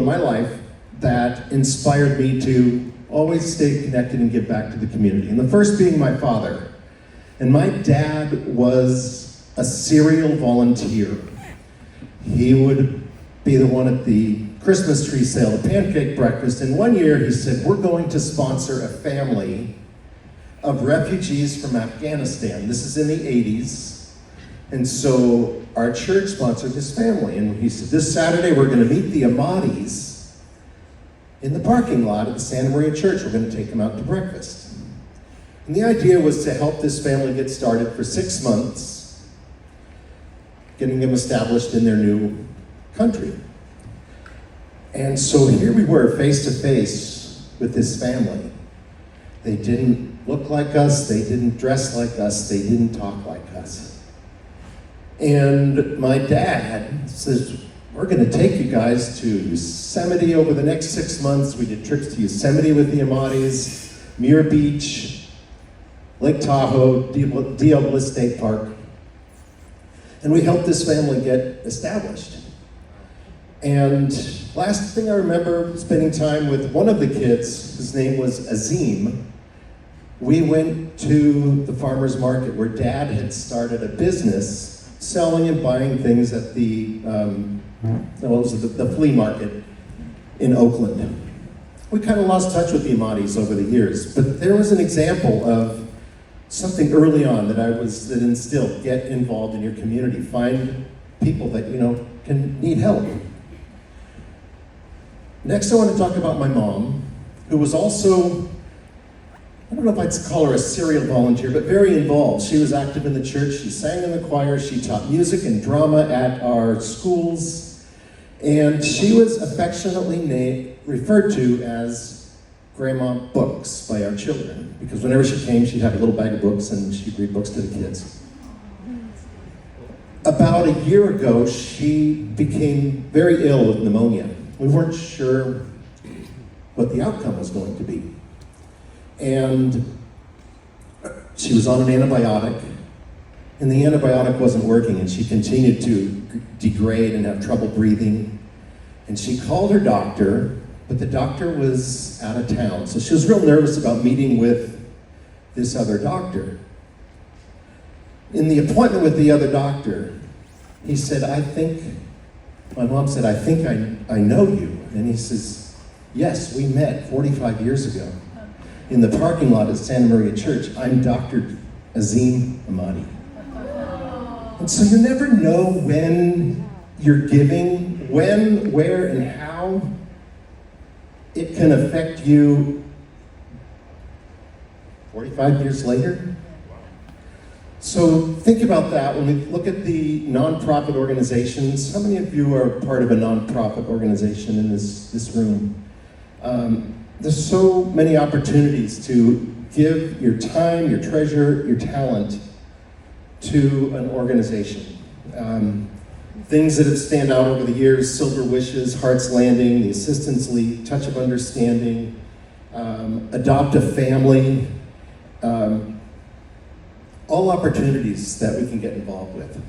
in my life that inspired me to always stay connected and give back to the community. And the first being my father. And my dad was a serial volunteer. He would be the one at the Christmas tree sale, the pancake breakfast, and one year he said, we're going to sponsor a family of refugees from Afghanistan. This is in the 80s. And so our church sponsored this family. And he said, this Saturday we're going to meet the Ahmadis in the parking lot at the Santa Maria Church. We're going to take them out to breakfast. And the idea was to help this family get started for 6 months, getting them established in their new country. And so here we were, face to face with this family. They didn't look like us, they didn't dress like us, they didn't talk like us. And my dad says, we're gonna take you guys to Yosemite over the next 6 months. We did trips to Yosemite with the Ahmadis, Muir Beach, Lake Tahoe, Diablo State Park. And we helped this family get established. And last thing I remember, spending time with one of the kids, his name was Azim. We went to the farmer's market where Dad had started a business selling and buying things at the flea market in Oakland. We kind of lost touch with the Ahmadis over the years, but there was an example of something early on that instilled, get involved in your community, find people that can need help. Next, I want to talk about my mom, who was also, I don't know if I'd call her a serial volunteer, but very involved. She was active in the church, she sang in the choir, she taught music and drama at our schools, and she was affectionately referred to as Grandma Books by our children, because whenever she came, she'd have a little bag of books and she'd read books to the kids. About a year ago, she became very ill with pneumonia. We weren't sure what the outcome was going to be. And she was on an antibiotic, and the antibiotic wasn't working, and she continued to degrade and have trouble breathing. And she called her doctor, but the doctor was out of town. So she was real nervous about meeting with this other doctor. In the appointment with the other doctor, he said, my mom said, I think I know you. And he says, yes, we met 45 years ago in the parking lot at Santa Maria Church. I'm Dr. Azim Ahmadi. And so you never know when you're giving, when, where, and how it can affect you 45 years later. So think about that when we look at the nonprofit organizations. How many of you are part of a nonprofit organization in this room? There's so many opportunities to give your time, your treasure, your talent to an organization. Things that have stand out over the years: Silver Wishes, Hearts Landing, the Assistance League, Touch of Understanding, Adopt a Family, all opportunities that we can get involved with.